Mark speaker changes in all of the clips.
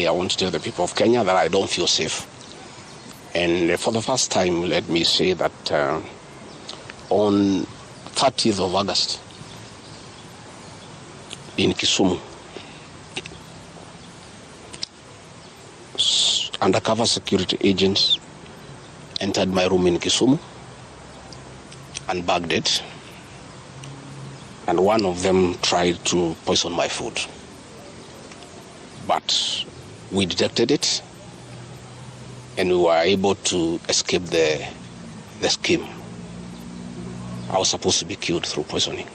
Speaker 1: I want to tell the people of Kenya that I don't feel safe. And for the first time, let me say that on 30th of August in Kisumu, undercover security agents entered my room in Kisumu and bagged it. And one of them tried to poison my food. But we detected it and we were able to escape the scheme. I was supposed to be killed through poisoning.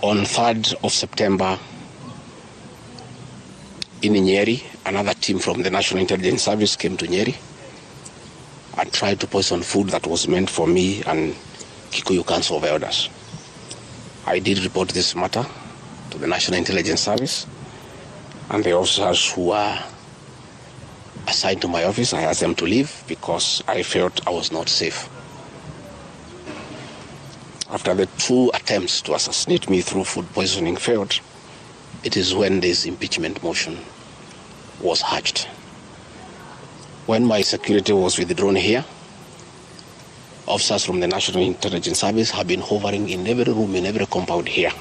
Speaker 1: On 3rd of September, in Nyeri, another team from the National Intelligence Service came to Nyeri and tried to poison food that was meant for me and Kikuyu Council of Elders. I did report this matter to the National Intelligence Service, and the officers who were assigned to my office, I asked them to leave because I felt I was not safe. After the 2 attempts to assassinate me through food poisoning failed, it is when this impeachment motion was hatched. When my security was withdrawn here, officers from the National Intelligence Service have been hovering in every room, in every compound here,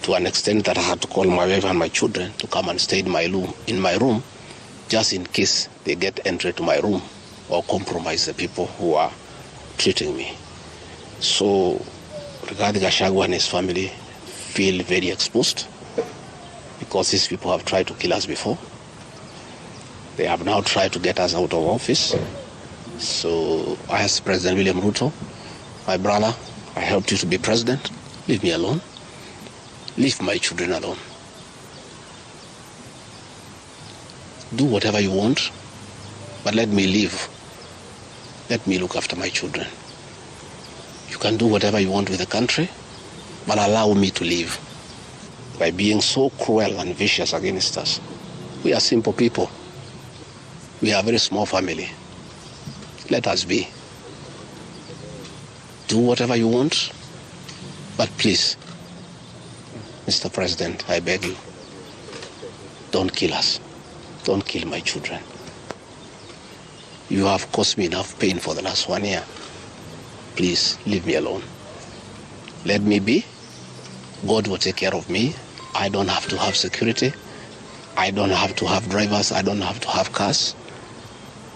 Speaker 1: to an extent that I had to call my wife and my children to come and stay in my room, just in case they get entry to my room or compromise the people who are treating me. So Rigathi Gachagua and his family feel very exposed because these people have tried to kill us before. They have now tried to get us out of office. So I asked President William Ruto, my brother, I helped you to be president. Leave me alone. Leave my children alone. Do whatever you want, but let me live. Let me look after my children. You can do whatever you want with the country, but allow me to live. By being so cruel and vicious against us, we are simple people. We are a very small family. Let us be. Do whatever you want, but please, Mr. President, I beg you, don't kill us. Don't kill my children. You have caused me enough pain for the last 1 year. Please, leave me alone. Let me be. God will take care of me. I don't have to have security. I don't have to have drivers. I don't have to have cars.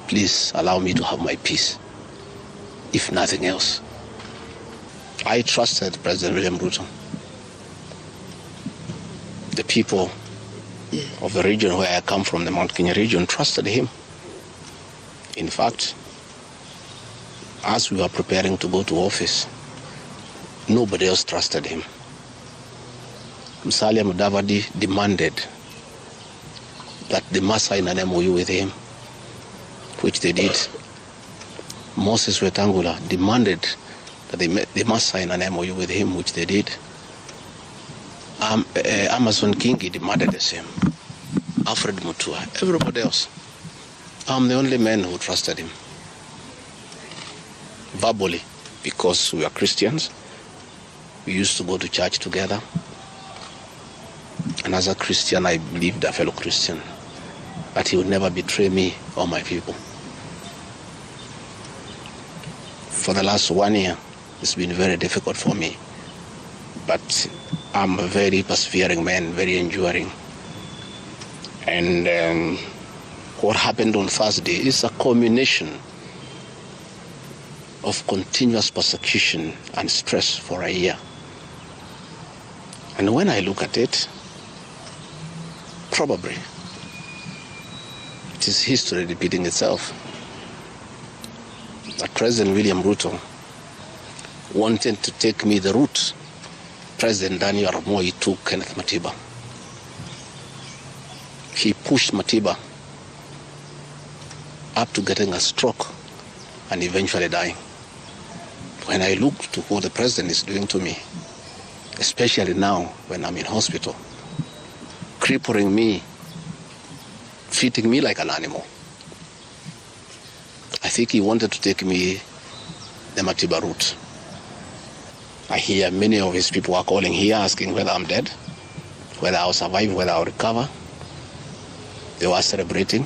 Speaker 1: Please allow me to have my peace, if nothing else. I trusted President William Ruto. The people of the region where I come from, the Mount Kenya region, trusted him. In fact, as we were preparing to go to office, nobody else trusted him. Musalia Mudavadi demanded that they must sign an MOU with him, which they did. Moses Wetangula demanded that they must sign an MOU with him, which they did. Amason Kingi demanded the same. Alfred Mutua, everybody else. I'm the only man who trusted him. Verbally, because we are Christians. We used to go to church together. And as a Christian, I believed a fellow Christian that he would never betray me or my people. For the last 1 year, it's been very difficult for me. But I'm a very persevering man, very enduring. And what happened on Thursday is a culmination of continuous persecution and stress for a year. And when I look at it, probably it is history repeating itself. That President William Ruto wanted to take me the route President Daniel Arap Moi took Kenneth Matiba. He pushed Matiba up to getting a stroke and eventually dying. When I look to what the president is doing to me, especially now when I'm in hospital, crippling me, treating me like an animal, I think he wanted to take me the Matiba route. I hear many of his people are calling here asking whether I'm dead. whether I'll survive, whether I'll recover. They were celebrating.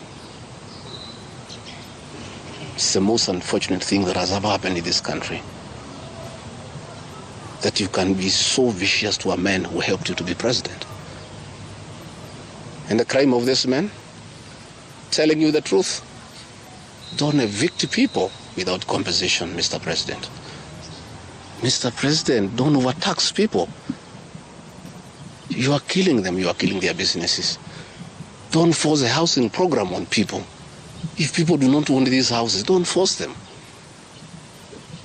Speaker 1: It's the most unfortunate thing that has ever happened in this country. That you can be so vicious to a man who helped you to be president. And the crime of this man, telling you the truth. Don't evict people without compensation, Mr. President. Mr. President, don't overtax people. You are killing them, you are killing their businesses. Don't force a housing program on people. If people do not own these houses, don't force them.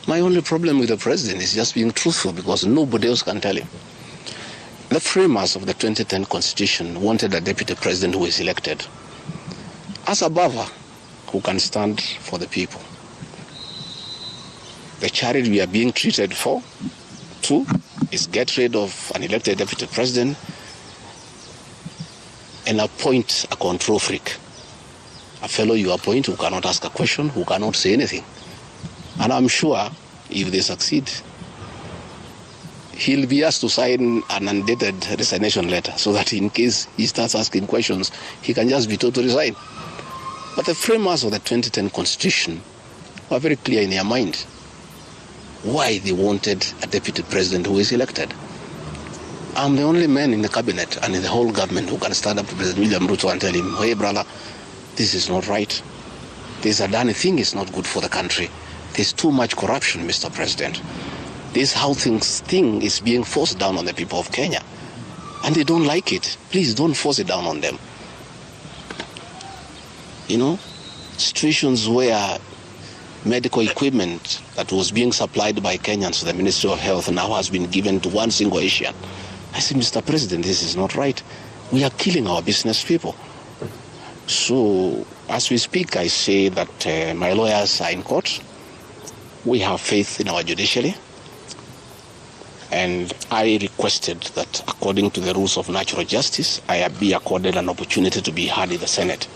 Speaker 1: My only problem with the president is just being truthful, because nobody else can tell him. The framers of the 2010 Constitution wanted a deputy president who is elected as a buffer who can stand for the people. The charity we are being treated for, too, is get rid of an elected deputy president and appoint a control freak. A fellow you appoint who cannot ask a question, who cannot say anything. And I'm sure if they succeed, he'll be asked to sign an undated resignation letter so that in case he starts asking questions, he can just be told to resign. But the framers of the 2010 Constitution were very clear in their mind why they wanted a deputy president who is elected. I'm the only man in the cabinet and in the whole government who can stand up to President William Ruto and tell him, hey brother, this is not right. This Adani thing is not good for the country. There's too much corruption, Mr. President. This housing thing is being forced down on the people of Kenya. And they don't like it. Please don't force it down on them. You know, situations where medical equipment that was being supplied by Kenyans to the Ministry of Health now has been given to one single Asian. I say, Mr. President, this is not right. We are killing our business people. So, as we speak, I say that my lawyers are in court. We have faith in our judiciary. And I requested that, according to the rules of natural justice, I be accorded an opportunity to be heard in the Senate.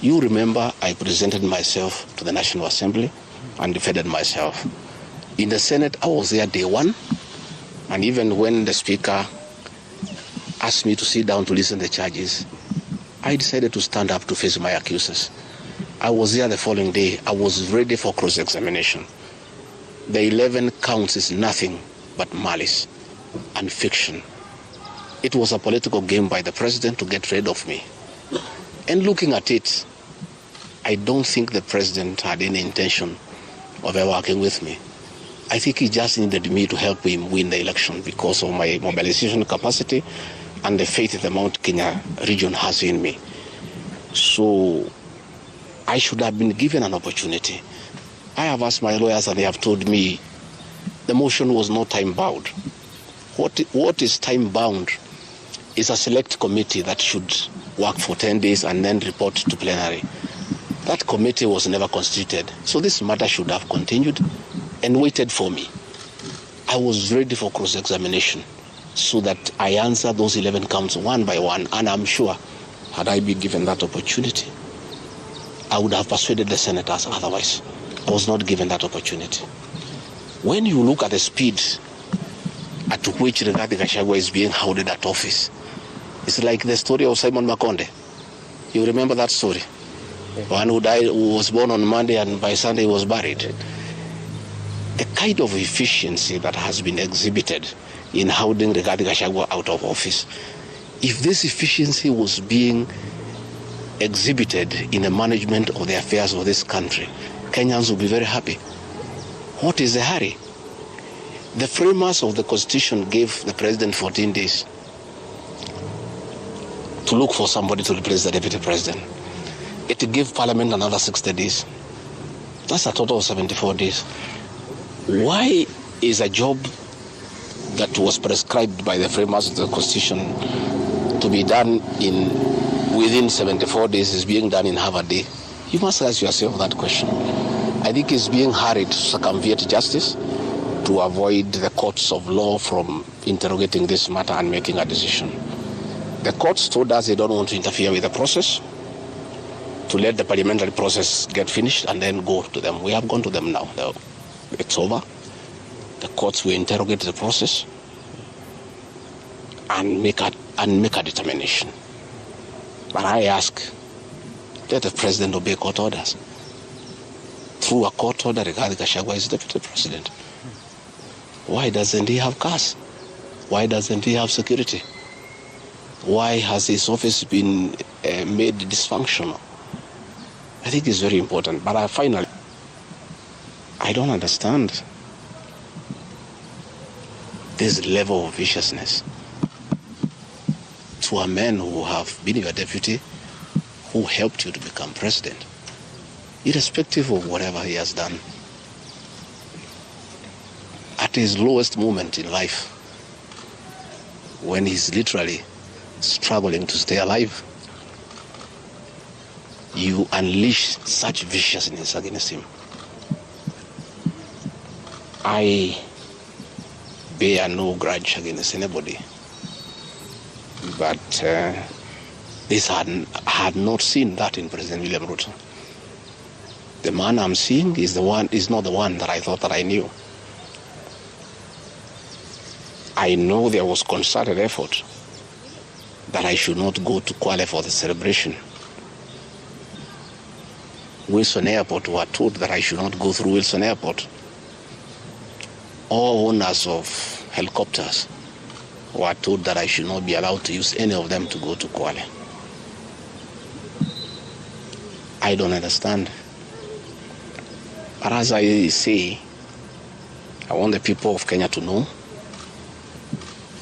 Speaker 1: You remember I presented myself to the National Assembly and defended myself. In the Senate, I was there day one. And even when the Speaker asked me to sit down to listen to the charges, I decided to stand up to face my accusers. I was there the following day. I was ready for cross-examination. The 11 counts is nothing but malice and fiction. It was a political game by the president to get rid of me. And looking at it, I don't think the president had any intention of ever working with me. I think he just needed me to help him win the election because of my mobilization capacity and the faith that the Mount Kenya region has in me. So I should have been given an opportunity. I have asked my lawyers and they have told me the motion was not time-bound. What is time-bound is a select committee that should work for 10 days and then report to plenary. That committee was never constituted, so this matter should have continued and waited for me. I was ready for cross-examination so that I answer those 11 counts one by one, and I'm sure had I been given that opportunity, I would have persuaded the senators otherwise. I was not given that opportunity. When you look at the speed at which Rigathi Gachagua is being hounded at office, it's like the story of Simon Makonde. You remember that story? One who died, who was born on Monday and by Sunday was buried. The kind of efficiency that has been exhibited in hounding Rigathi Gachagua out of office, if this efficiency was being exhibited in the management of the affairs of this country, Kenyans would be very happy. What is the hurry? The framers of the Constitution gave the president 14 days to look for somebody to replace the deputy president. It gave Parliament another 60 days. That's a total of 74 days. Why is a job that was prescribed by the framers of the Constitution to be done within 74 days is being done in half a day? You must ask yourself that question. I think it's being hurried to circumvent justice to avoid the courts of law from interrogating this matter and making a decision. The courts told us they don't want to interfere with the process, to let the parliamentary process get finished and then go to them. We have gone to them now. It's over. The courts will interrogate the process and make a and make a determination. But I ask, let the president obey court orders. Through a court order, Rigathi Gachagua is deputy president. Why doesn't he have cars? Why doesn't he have security? Why has his office been made dysfunctional? I think it's very important. But finally, I don't understand this level of viciousness to a man who have been your deputy, who helped you to become president, irrespective of whatever he has done. At his lowest moment in life, when he's literally struggling to stay alive, you unleash such viciousness against him. I bear no grudge against anybody, but this had not seen that in President William Ruto. The man I'm seeing is not the one that I thought that I knew. I know there was concerted effort that I should not go to Kwale for the celebration. Wilson Airport were told that I should not go through Wilson Airport. All owners of helicopters were told that I should not be allowed to use any of them to go to Kwale. I don't understand. But as I say, I want the people of Kenya to know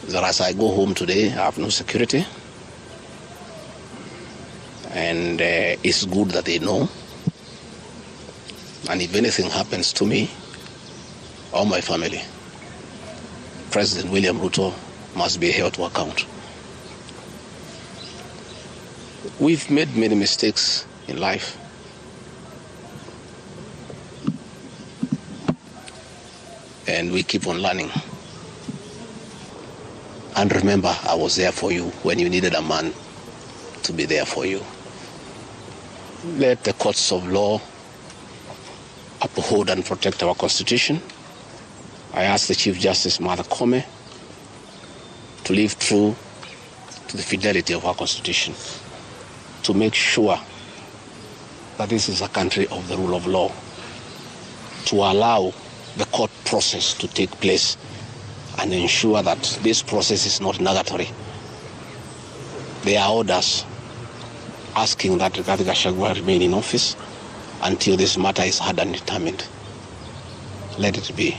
Speaker 1: that as I go home today, I have no security. And it's good that they know. And if anything happens to me or my family, President William Ruto must be held to account. We've made many mistakes in life. And we keep on learning. And remember, I was there for you when you needed a man to be there for you. Let the courts of law uphold and protect our Constitution. I ask the Chief Justice, Martha Koome, to live true to the fidelity of our Constitution, to make sure that this is a country of the rule of law, to allow the court process to take place and ensure that this process is not nugatory. There are orders asking that Rigathi Gachagua remain in office until this matter is heard and determined. Let it be.